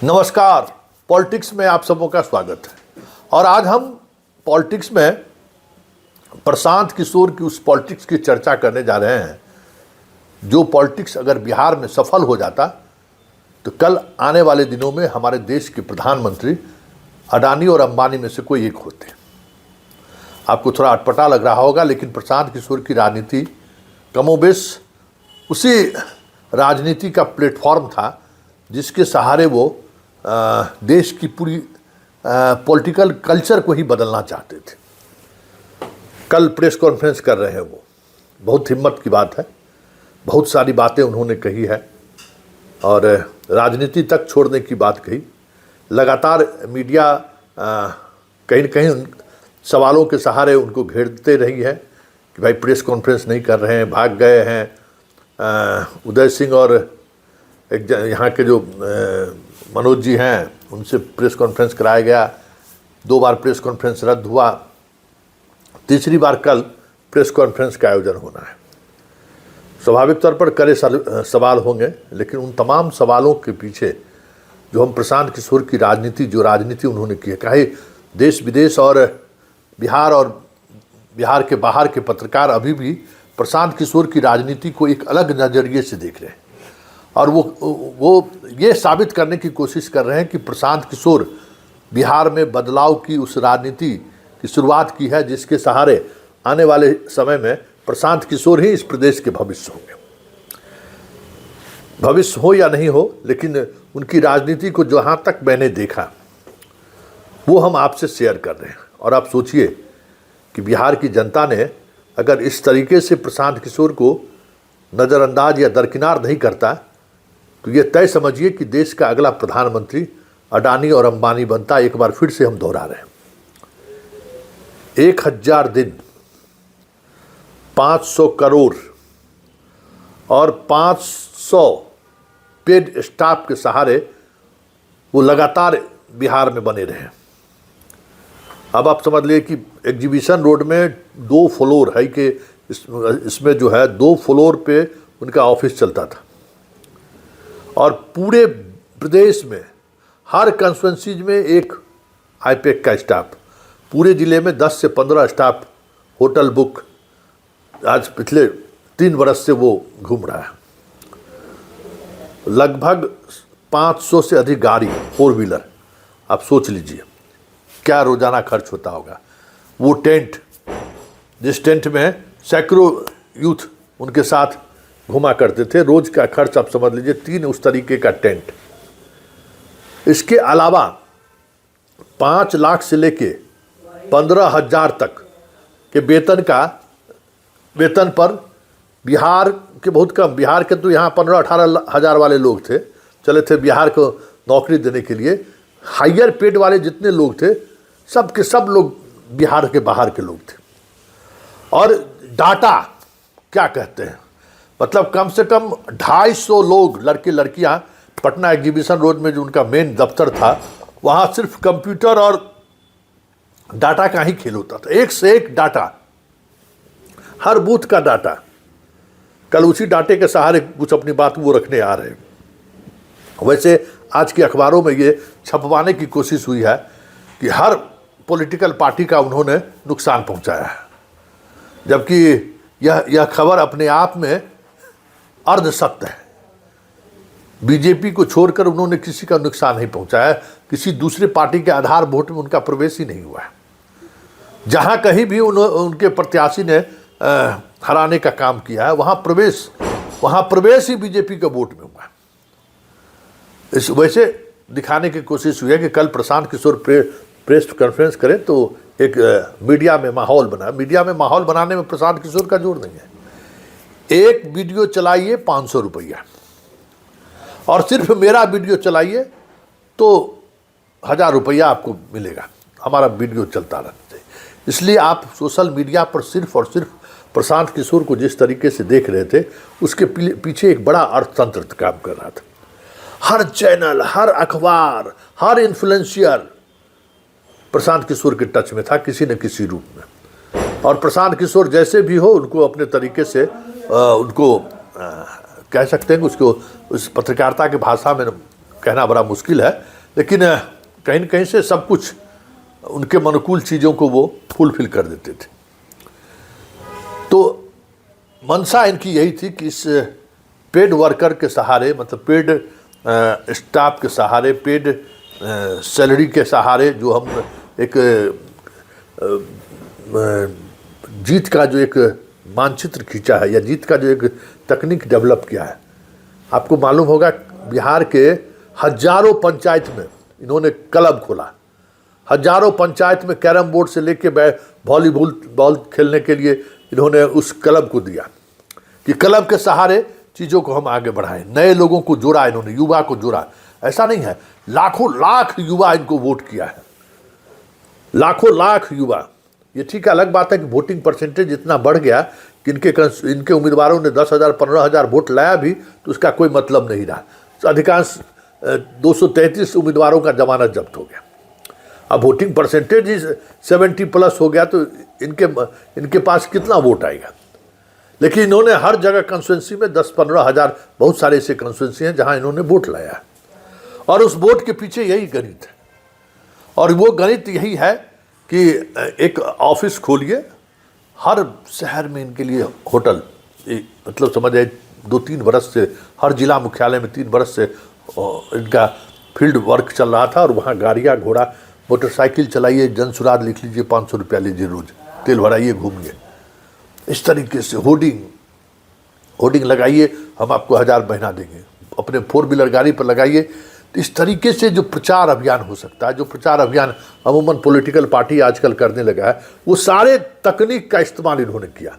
नमस्कार। पॉलिटिक्स में आप सबों का स्वागत है। और आज हम पॉलिटिक्स में प्रशांत किशोर की उस पॉलिटिक्स की चर्चा करने जा रहे हैं जो पॉलिटिक्स अगर बिहार में सफल हो जाता तो कल आने वाले दिनों में हमारे देश के प्रधानमंत्री अडानी और अंबानी में से कोई एक होते। आपको थोड़ा अटपटा लग रहा होगा, लेकिन प्रशांत किशोर की राजनीति कमोबेश उसी राजनीति का प्लेटफॉर्म था जिसके सहारे वो देश की पूरी पॉलिटिकल कल्चर को ही बदलना चाहते थे। कल प्रेस कॉन्फ्रेंस कर रहे हैं वो, बहुत हिम्मत की बात है। बहुत सारी बातें उन्होंने कही है और राजनीति तक छोड़ने की बात कही। लगातार मीडिया कहीं न कहीं सवालों के सहारे उनको घेरते रही है कि भाई प्रेस कॉन्फ्रेंस नहीं कर रहे हैं, भाग गए हैं। उदय सिंह और एक यहाँ के जो मनोज जी हैं उनसे प्रेस कॉन्फ्रेंस कराया गया। 2 बार प्रेस कॉन्फ्रेंस रद्द हुआ, तीसरी बार कल प्रेस कॉन्फ्रेंस का आयोजन होना है। स्वाभाविक तौर पर कड़े सवाल होंगे, लेकिन उन तमाम सवालों के पीछे जो हम प्रशांत किशोर की राजनीति उन्होंने की है, चाहे देश विदेश और बिहार के बाहर के पत्रकार अभी भी प्रशांत किशोर की राजनीति को एक अलग नज़रिए से देख रहे हैं और वो ये साबित करने की कोशिश कर रहे हैं कि प्रशांत किशोर बिहार में बदलाव की उस राजनीति की शुरुआत की है जिसके सहारे आने वाले समय में प्रशांत किशोर ही इस प्रदेश के भविष्य होंगे। भविष्य हो या नहीं हो, लेकिन उनकी राजनीति को जहाँ तक मैंने देखा वो हम आपसे शेयर कर रहे हैं। और आप सोचिए कि बिहार की जनता ने अगर इस तरीके से प्रशांत किशोर को नज़रअंदाज या दरकिनार नहीं करता तो ये तय समझिए कि देश का अगला प्रधानमंत्री अडानी और अंबानी बनता। एक बार फिर से हम दोहरा रहे हैं, 1000 दिन, 500 करोड़ और 500 पेड स्टाफ के सहारे वो लगातार बिहार में बने रहे। अब आप समझ लिए कि एग्जीबिशन रोड में 2 फ्लोर है कि इसमें जो है 2 फ्लोर पे उनका ऑफिस चलता था और पूरे प्रदेश में हर कंस्टिट्यूंसीज में एक आईपैक का स्टाफ, पूरे ज़िले में 10 से 15 स्टाफ, होटल बुक। आज पिछले 3 बरस से वो घूम रहा है। लगभग 500 से अधिक गाड़ी 4 व्हीलर। आप सोच लीजिए क्या रोज़ाना खर्च होता होगा। वो टेंट, जिस टेंट में सैकड़ों यूथ उनके साथ घुमा करते थे, रोज का खर्च आप समझ लीजिए 3 उस तरीके का टेंट। इसके अलावा 5 लाख से लेके 15,000 तक के वेतन पर बिहार के बहुत कम, बिहार के तो यहाँ 15-18 हज़ार वाले लोग थे, चले थे बिहार को नौकरी देने के लिए। हायर पेड वाले जितने लोग थे सब के सब लोग बिहार के बाहर के लोग थे। और डाटा क्या कहते हैं, मतलब कम से कम 250 लोग, लड़के लड़कियां, पटना एग्जीबिशन रोड में जो उनका मेन दफ्तर था वहाँ सिर्फ कंप्यूटर और डाटा का ही खेल होता था। एक से एक डाटा, हर बूथ का डाटा। कल उसी डाटे के सहारे कुछ अपनी बात वो रखने आ रहे हैं। वैसे आज के अखबारों में ये छपवाने की कोशिश हुई है कि हर पॉलिटिकल पार्टी का उन्होंने नुकसान पहुंचाया है, जबकि यह खबर अपने आप में अर्ध सत्य है। बीजेपी को छोड़कर उन्होंने किसी का नुकसान नहीं पहुंचाया। किसी दूसरे पार्टी के आधार वोट में उनका प्रवेश ही नहीं हुआ है। जहां कहीं भी उनके प्रत्याशी ने हराने का काम किया है वहां प्रवेश ही बीजेपी के वोट में हुआ है। इस वैसे दिखाने की कोशिश हुई है कि कल प्रशांत किशोर प्रेस कॉन्फ्रेंस करें तो एक मीडिया में माहौल बना। मीडिया में माहौल बनाने में प्रशांत किशोर का जोर नहीं है। एक वीडियो चलाइए 500 रुपया, और सिर्फ मेरा वीडियो चलाइए तो 1000 रुपया आपको मिलेगा। हमारा वीडियो चलता रहना चाहिए। इसलिए आप सोशल मीडिया पर सिर्फ और सिर्फ प्रशांत किशोर को जिस तरीके से देख रहे थे उसके पीछे एक बड़ा अर्थतंत्र काम कर रहा था। हर चैनल, हर अखबार, हर इन्फ्लुएंशियर प्रशांत किशोर के टच में था किसी न किसी रूप में। और प्रशांत किशोर जैसे भी हो उनको अपने तरीके से उनको कह सकते हैं कि उसको उस पत्रकारिता की भाषा में कहना बड़ा मुश्किल है, लेकिन कहीं न कहीं से सब कुछ उनके अनुकूल चीज़ों को वो फुलफिल कर देते थे। तो मंशा इनकी यही थी कि इस पेड वर्कर के सहारे, मतलब पेड स्टाफ के सहारे, पेड सैलरी के सहारे जो हम एक जीत का जो एक मानचित्र खींचा है या जीत का जो एक तकनीक डेवलप किया है। आपको मालूम होगा बिहार के हजारों पंचायत में इन्होंने क्लब खोला, हजारों पंचायत में कैरम बोर्ड से लेके बॉल खेलने के लिए इन्होंने उस क्लब को दिया कि क्लब के सहारे चीज़ों को हम आगे बढ़ाएं। नए लोगों को जोड़ा इन्होंने, युवा को जोड़ा। ऐसा नहीं है, लाखों लाख युवा इनको वोट किया है, लाखों लाख युवा। ये ठीक है, अलग बात है कि वोटिंग परसेंटेज इतना बढ़ गया कि इनके उम्मीदवारों ने 10,000 15,000 वोट लाया भी तो उसका कोई मतलब नहीं रहा। तो अधिकांश 233 उम्मीदवारों का जमानत जब्त हो गया। अब वोटिंग परसेंटेज ही 70+ हो गया तो इनके पास कितना वोट आएगा। लेकिन इन्होंने हर जगह कंस्टिट्यूंसी में 10-15 हज़ार, बहुत सारे ऐसे कंस्टिट्यूंसी हैं जहां इन्होंने वोट लाया है, और उस वोट के पीछे यही गणित है। और वो गणित यही है कि एक ऑफिस खोलिए, हर शहर में इनके लिए होटल, मतलब समझ आए 2-3 बरस से हर जिला मुख्यालय में 3 बरस से इनका फील्ड वर्क चल रहा था, और वहाँ गाड़ियाँ घोड़ा मोटरसाइकिल चलाइए, जनसुराज लिख लीजिए, 500 रुपया लीजिए रोज, तेल भराइए, घूमिए। इस तरीके से होर्डिंग लगाइए, हम आपको 1000 महीना देंगे, अपने 4 व्हीलर गाड़ी पर लगाइए। तो इस तरीके से जो प्रचार अभियान हो सकता है, जो प्रचार अभियान अमूमन पॉलिटिकल पार्टी आजकल करने लगा है, वो सारे तकनीक का इस्तेमाल इन्होंने किया।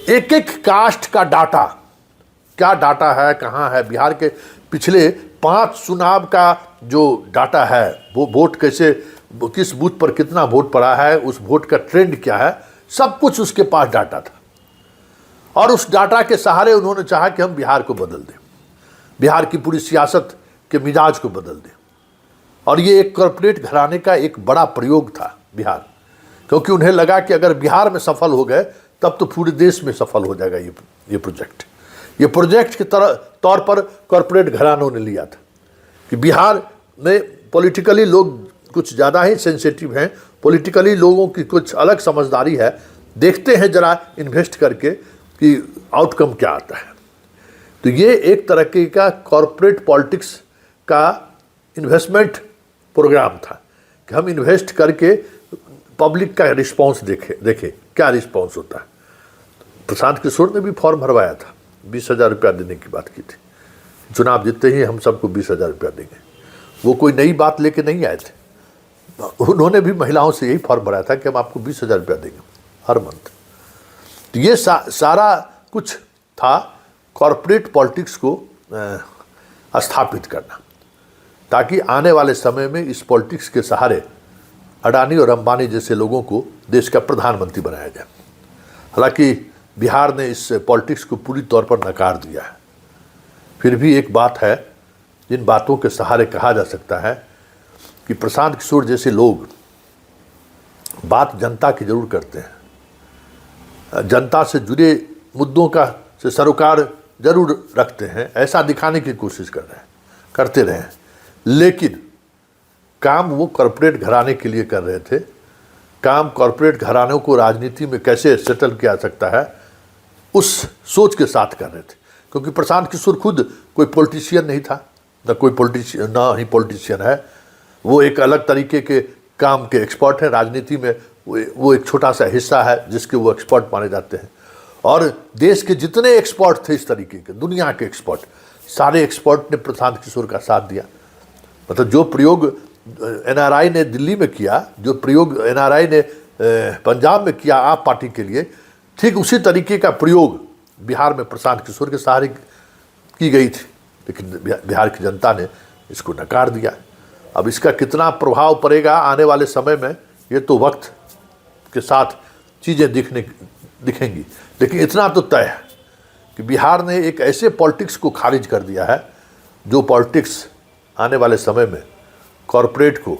एक एक कास्ट का डाटा, क्या डाटा है, कहाँ है, बिहार के पिछले 5 चुनाव का जो डाटा है, वो वोट कैसे, किस बूथ पर कितना वोट पड़ा है, उस वोट का ट्रेंड क्या है, सब कुछ उसके पास डाटा था। और उस डाटा के सहारे उन्होंने चाहा कि हम बिहार को बदल दें, बिहार की पूरी सियासत के मिजाज को बदल दें। और ये एक कॉर्पोरेट घराने का एक बड़ा प्रयोग था बिहार, क्योंकि उन्हें लगा कि अगर बिहार में सफल हो गए तब तो पूरे देश में सफल हो जाएगा ये प्रोजेक्ट। ये प्रोजेक्ट के तौर पर कॉर्पोरेट घरानों ने लिया था कि बिहार में पॉलिटिकली लोग कुछ ज़्यादा ही सेंसिटिव हैं, पॉलिटिकली लोगों की कुछ अलग समझदारी है, देखते हैं ज़रा इन्वेस्ट करके कि आउटकम क्या आता है। तो ये एक तरह का कॉर्पोरेट पॉलिटिक्स का इन्वेस्टमेंट प्रोग्राम था कि हम इन्वेस्ट करके पब्लिक का रिस्पांस देखें क्या रिस्पांस होता है। प्रशांत किशोर ने भी फॉर्म भरवाया था, 20,000 रुपया देने की बात की थी, चुनाव जीतते ही हम सबको 20,000 रुपया देंगे। वो कोई नई बात लेके नहीं आए थे, उन्होंने भी महिलाओं से यही फॉर्म भराया था कि हम आपको 20,000 रुपया देंगे हर मंथ। तो ये सारा कुछ था कॉर्पोरेट पॉलिटिक्स को स्थापित करना, ताकि आने वाले समय में इस पॉलिटिक्स के सहारे अडानी और अंबानी जैसे लोगों को देश का प्रधानमंत्री बनाया जाए। हालांकि बिहार ने इस पॉलिटिक्स को पूरी तौर पर नकार दिया है। फिर भी एक बात है, जिन बातों के सहारे कहा जा सकता है कि प्रशांत किशोर जैसे लोग बात जनता की जरूर करते हैं, जनता से जुड़े मुद्दों का से सरोकार जरूर रखते हैं, ऐसा दिखाने की कोशिश करते रहे हैं, लेकिन काम वो कॉर्पोरेट घराने के लिए कर रहे थे। काम कॉर्पोरेट घरानों को राजनीति में कैसे सेटल किया सकता है उस सोच के साथ कर रहे थे, क्योंकि प्रशांत किशोर खुद कोई पॉलिटिशियन नहीं था, ना ही पॉलिटिशियन है। वो एक अलग तरीके के काम के एक्सपर्ट हैं। राजनीति में वो एक छोटा सा हिस्सा है जिसके वो एक्सपर्ट माने जाते हैं। और देश के जितने एक्सपर्ट थे इस तरीके के, दुनिया के एक्सपर्ट, सारे एक्सपर्ट ने प्रशांत किशोर का साथ दिया। मतलब जो प्रयोग एनआरआई ने दिल्ली में किया, जो प्रयोग एनआरआई ने पंजाब में किया आप पार्टी के लिए, ठीक उसी तरीके का प्रयोग बिहार में प्रशांत किशोर के सहारे की गई थी। लेकिन बिहार की जनता ने इसको नकार दिया। अब इसका कितना प्रभाव पड़ेगा आने वाले समय में, ये तो वक्त के साथ चीज़ें दिखेंगी। लेकिन इतना तो तय है कि बिहार ने एक ऐसे पॉलिटिक्स को खारिज कर दिया है जो पॉलिटिक्स आने वाले समय में कॉरपोरेट को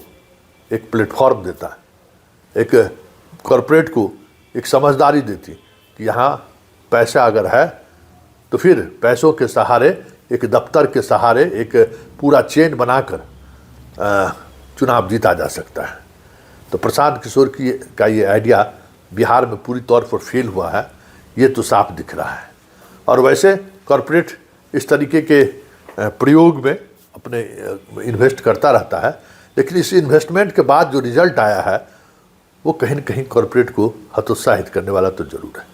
एक प्लेटफॉर्म देता है, एक कॉरपोरेट को एक समझदारी देती कि यहाँ पैसा अगर है तो फिर पैसों के सहारे एक दफ्तर के सहारे एक पूरा चेन बनाकर चुनाव जीता जा सकता है। तो प्रशांत किशोर का ये आइडिया बिहार में पूरी तौर पर फेल हुआ है, ये तो साफ दिख रहा है। और वैसे कॉरपोरेट इस तरीके के प्रयोग में अपने इन्वेस्ट करता रहता है, लेकिन इस इन्वेस्टमेंट के बाद जो रिजल्ट आया है वो कहीं न कहीं कॉरपोरेट को हतोत्साहित करने वाला तो जरूर है।